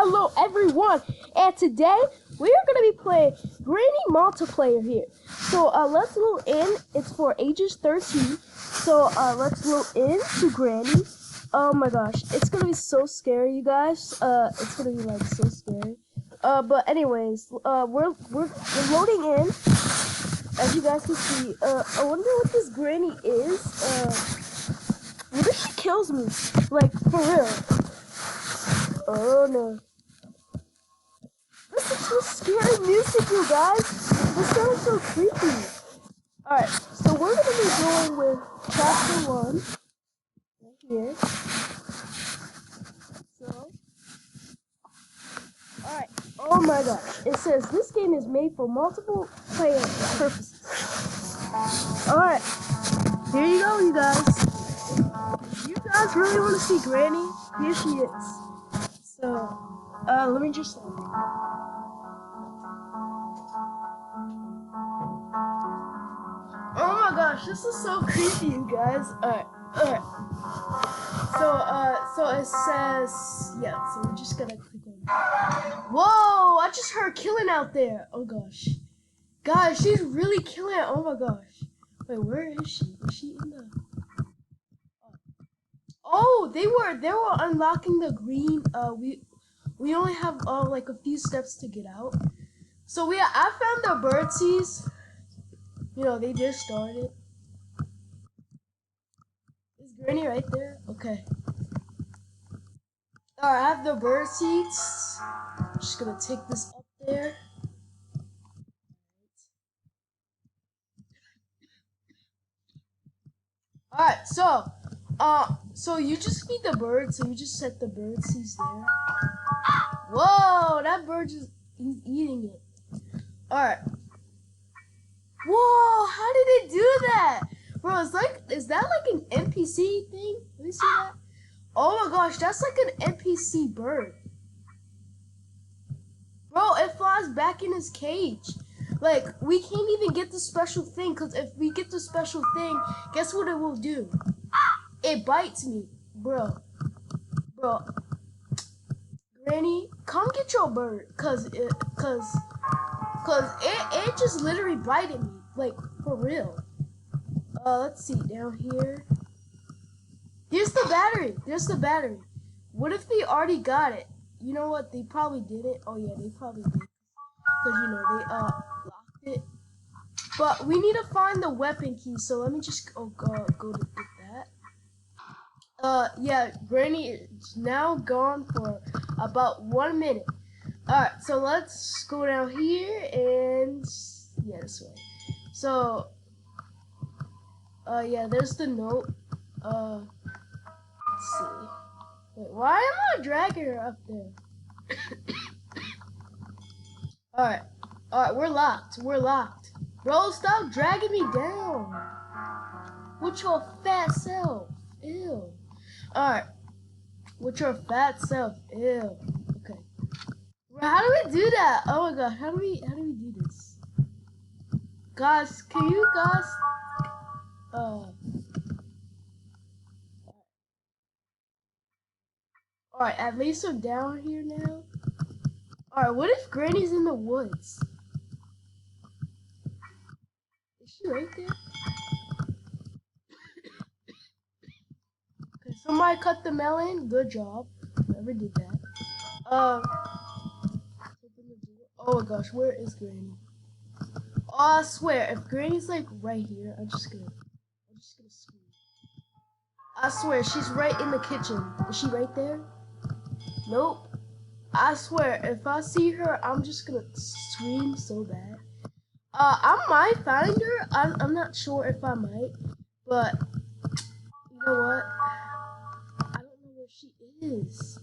Hello everyone, and today we are going to be playing Granny multiplayer here. So let's load in. It's for ages 13. So let's load in to Granny. Oh my gosh, it's going to be so scary, you guys. It's going to be like so scary. But anyways, we're loading in. As you guys can see, I wonder what this Granny is. What if she kills me? Like for real? Oh no. This is so scary music, you guys. This sounds so creepy. Alright, so we're going to be going with chapter 1. Right here. So. Alright. Oh my gosh. It says this game is made for multiple player purposes. Alright. Here you go, you guys. You guys really want to see Granny? Here she is. So, let me just... Oh my gosh, this is so creepy, you guys. Alright. So it says, yeah, so we're just gonna click on it. Whoa, I just heard killing out there. Oh gosh. Guys, she's really killing it. Oh my gosh. Wait, where is she? Is she in the... Oh, they were unlocking the green. We only have like a few steps to get out. So I found the birdseeds. You know, they just started. Is Granny right there? Okay. Alright, I have the bird seeds. Just gonna take this up there. Alright, so you just feed the bird, so you just set the bird seeds there. Whoa, that bird he's eating it. Alright. Whoa, how did it do that? Bro, is that like an NPC thing? Let me see that. Oh my gosh, that's like an NPC bird. Bro, it flies back in his cage. Like, we can't even get the special thing, because if we get the special thing, guess what it will do? It bites me. Bro. Granny, come get your bird, cause it just literally bited me. Like, for real. Let's see, down here. There's the battery. What if they already got it? You know what? They probably did it. Oh yeah, they probably did. Because, you know, they locked it. But we need to find the weapon key, so let me just go to get that. Yeah, Granny is now gone for about 1 minute. Alright, so let's go down here and... yeah, this way. So, yeah, there's the note. Let's see. Wait, why am I dragging her up there? Alright, we're locked. Bro, stop dragging me down. With your fat self. Ew. Alright. With your fat self. Ew. Okay. How do we do that? Oh my god, how do we do this? Guys, can you guys Alright, at least I'm down here now. Alright, what if Granny's in the woods? Is she right there? Okay, somebody cut the melon. Good job. Whoever did that. Oh my gosh, where is Granny? Oh, I swear, if Granny's like right here, I'm just gonna scream. I swear, she's right in the kitchen. Is she right there? Nope. I swear, if I see her, I'm just gonna scream so bad. I might find her. I'm not sure if I might, but you know what? I don't know where she is.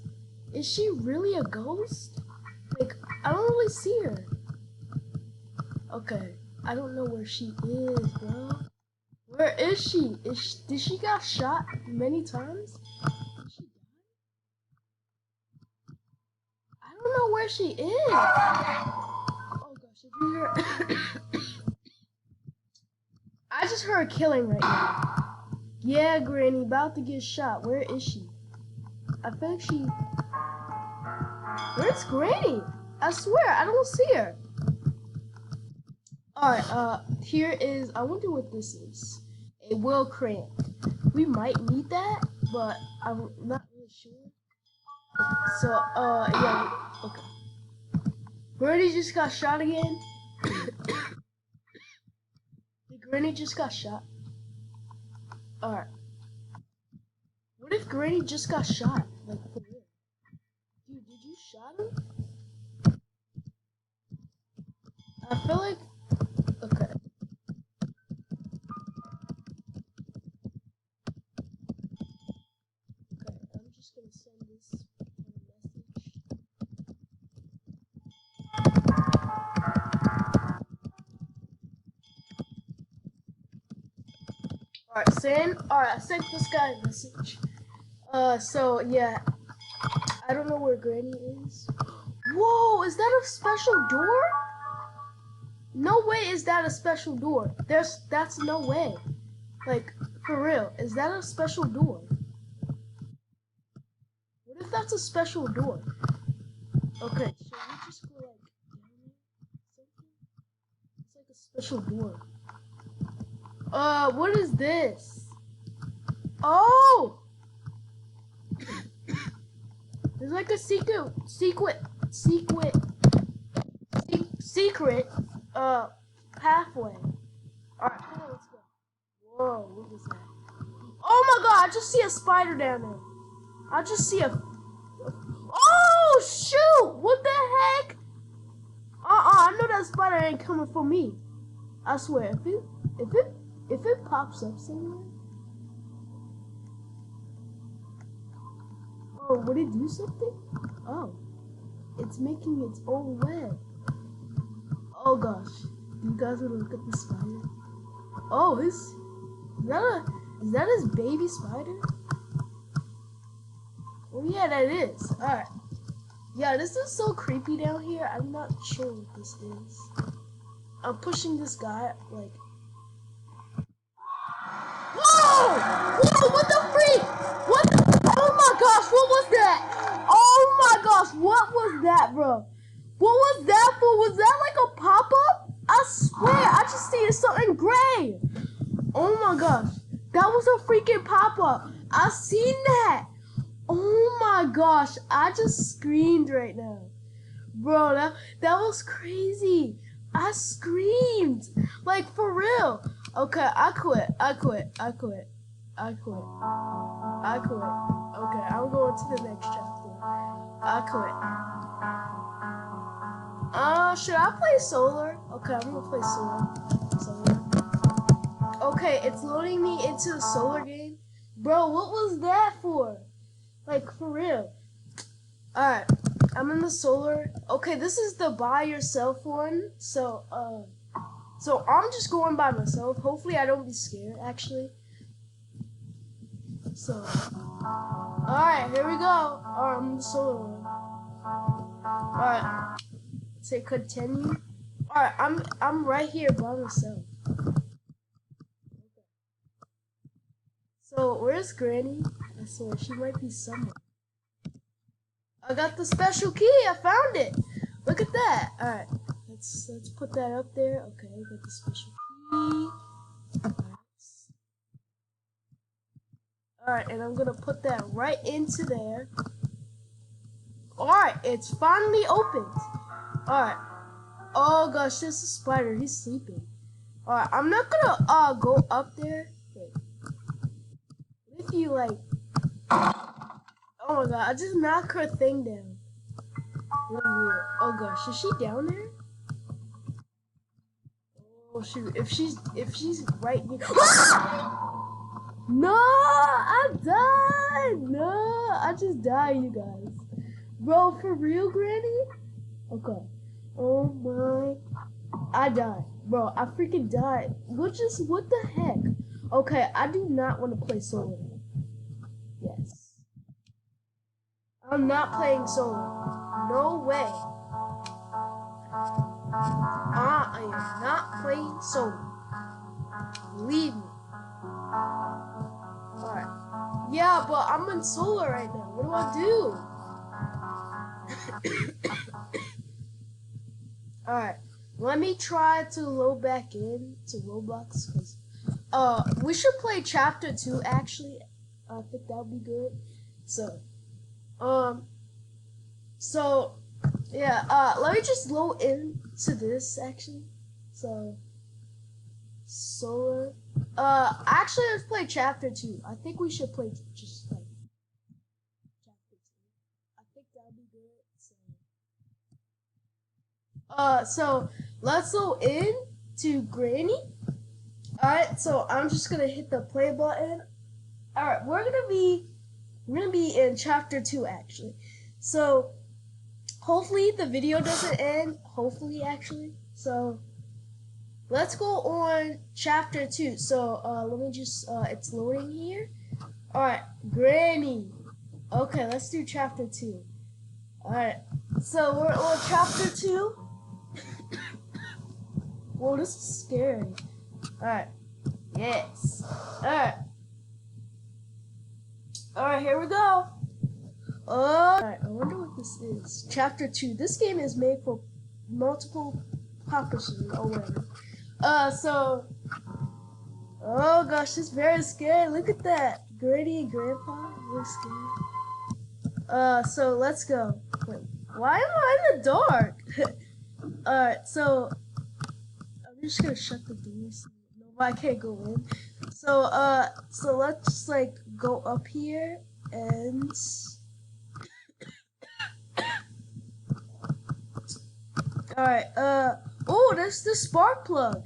Is she really a ghost? Like, I don't really see her. Okay, I don't know where she is, bro. Where is she? Did she got shot many times? Did she die? I don't know where she is. Oh gosh, did you hear? I just heard killing right now. Yeah, Granny, about to get shot. Where is she? I think she... Where's Granny? I swear, I don't see her. Alright, here is, I wonder what this is. A will crank. We might need that, but I'm not really sure. So, yeah, okay. Granny just got shot again. Did Granny just got shot? Alright. What if Granny just got shot? Like, for real? Dude, did you shot him? I feel like... Okay. Okay, I'm just gonna send this message. Alright, I sent this guy a message. So, yeah. I don't know where Granny is. Whoa, is that a special door? No way is that a special door. That's no way. Like, for real, is that a special door? What if that's a special door? Okay, should we just go like down there? Something? It's like a special door. What is this? Oh! There's like a secret, pathway. Alright, come on, let's go. Whoa, what is that? Oh my god, I just see a spider down there. I just see a... Oh, shoot! What the heck? I know that spider ain't coming for me. I swear, if it pops up somewhere... Oh, would it do something? Oh, it's making its own web. Oh gosh, do you guys want to look at the spider? Oh, is that his baby spider? Oh yeah, that is. All right. Yeah, this is so creepy down here. I'm not sure what this is. I'm pushing this guy like. Whoa! Whoa! What the freak? What? Oh my gosh! What was that? Oh my gosh! What was that, bro? What was that for? Was that like a pop-up? I swear, I just seen something gray. Oh my gosh, that was a freaking pop-up. I seen that. Oh my gosh, I just screamed right now, bro. That was crazy. I screamed like for real. Okay, I quit. Okay, I'm going to the next chapter. I quit. Should I play solar? Okay, I'm gonna play solar. Okay, it's loading me into the solar game. Bro, what was that for? Like, for real. Alright, I'm in the solar. Okay, this is the by yourself one. So I'm just going by myself. Hopefully I don't be scared, actually. So, alright, here we go. Alright, I'm in the solar one. Alright. Say continue. Alright, I'm right here by myself. Okay. So where's Granny? I swear she might be somewhere. I got the special key. I found it. Look at that. Alright, let's put that up there. Okay, got the special key. Alright, and I'm gonna put that right into there. Alright, it's finally opened. Alright. Oh gosh, there's a spider. He's sleeping. Alright, I'm not gonna go up there. Wait. What if you like oh my god, I just knocked her thing down. Really weird. Oh gosh, is she down there? Oh shoot, if she's right here. No, I died. No, I just died, you guys. Bro, for real, Granny? Okay. Oh my, I died. Bro, I freaking died. What the heck? Okay, I do not want to play solo. Yes. I'm not playing solo. No way. I am not playing solo. Leave me. Alright. Yeah, but I'm in solo right now. What do I do? Alright, let me try to load back in to Roblox, because we should play chapter 2 actually. I think that would be good. So, yeah, let me just load into this actually. So, solar. Actually, let's play chapter 2. I think we should play just like chapter 2. I think that would be good. So let's go in to Granny. Alright, so I'm just gonna hit the play button. Alright, we're gonna be in chapter 2 actually. So hopefully the video doesn't end. Hopefully actually. So let's go on chapter 2. So let me just it's loading here. Alright, Granny. Okay, let's do chapter 2. Alright. So we're on chapter 2. Whoa, this is scary. Alright. Yes. Alright. Alright, here we go. Alright, I wonder what this is. Chapter 2. This game is made for multiple populations or whatever. Oh gosh, this is very scary. Look at that. Granny and Grandpa. Really scary. So let's go. Wait, why am I in the dark? Alright, so I'm just gonna shut the door so nobody can't go in. So let's just like go up here and alright, oh, that's the spark plug.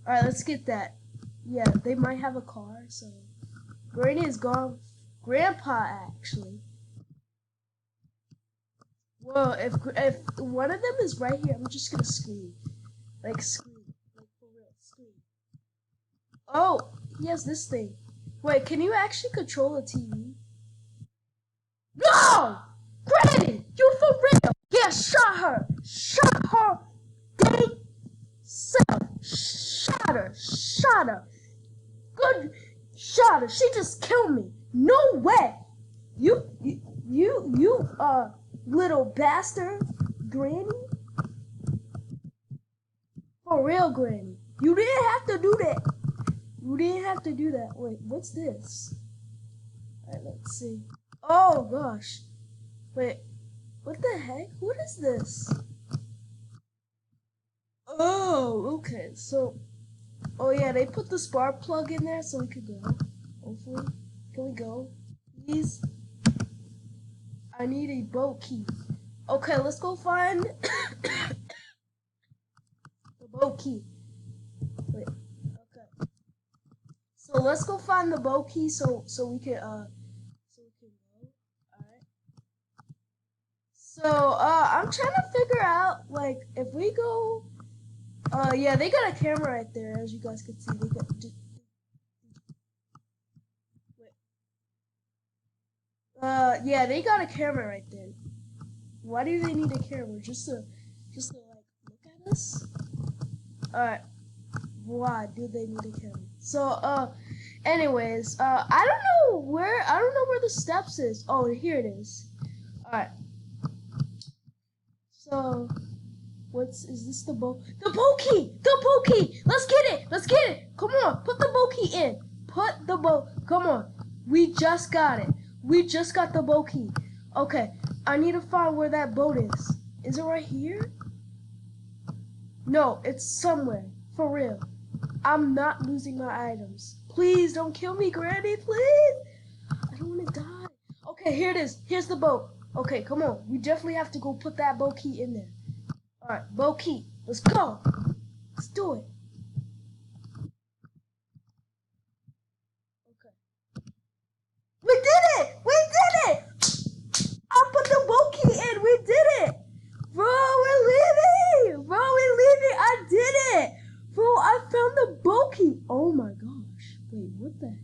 Alright, let's get that. Yeah, they might have a car, so Granny is gone. Grandpa actually. Well, if one of them is right here, I'm just gonna scream. Like scream. Like for real, scream. Oh, he has this thing. Wait, can you actually control the TV? No! Granny! You for real! Yeah, shot her! Shot her! Dang self! Shot her! Shot her! Good! Shot her! She just killed me! No way! You little bastard, Granny. For real, Granny. You didn't have to do that. You didn't have to do that. Wait, what's this? Alright, let's see. Oh gosh. Wait, what the heck? What is this? Oh, okay. So, oh yeah, they put the spark plug in there so we could go. Hopefully. Can we go? Please? I need a boat key. Okay, let's go find the boat key. Wait, okay. So let's go find the boat key so we can go. Alright. So I'm trying to figure out like if we go yeah, they got a camera right there, as you guys can see. They got wait. Yeah, they got a camera right there. Why do they need a camera? Just to like look at us? Alright. Why do they need a camera? So anyways, I don't know where the steps is. Oh, here it is. Alright. So is this the boat? The boat key! The boat key! Let's get it! Let's get it! Come on, put the boat key in. Put the boat, come on. We just got it. We just got the boat key. Okay, I need to find where that boat is. Is it right here? No, it's somewhere. For real. I'm not losing my items. Please don't kill me, Granny, please. I don't want to die. Okay, here it is. Here's the boat. Okay, come on. We definitely have to go put that boat key in there. Alright, boat key. Let's go. Let's do it. Okay. We did it! We did it! I put the boat key in. We did it! Bro, we're leaving! Bro, we're leaving! I did it! Bro, I found the boat key. Oh my gosh. Wait, what the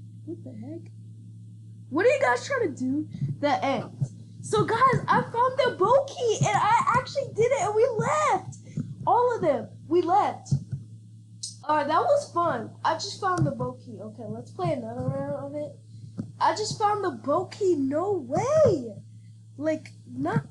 heck? What are you guys trying to do? The ends. So guys, I found the boat key and I actually did it and we left. All of them. We left. Alright, that was fun. I just found the boat key. Okay, let's play another round of it. I just found the boat key. No way. Like, not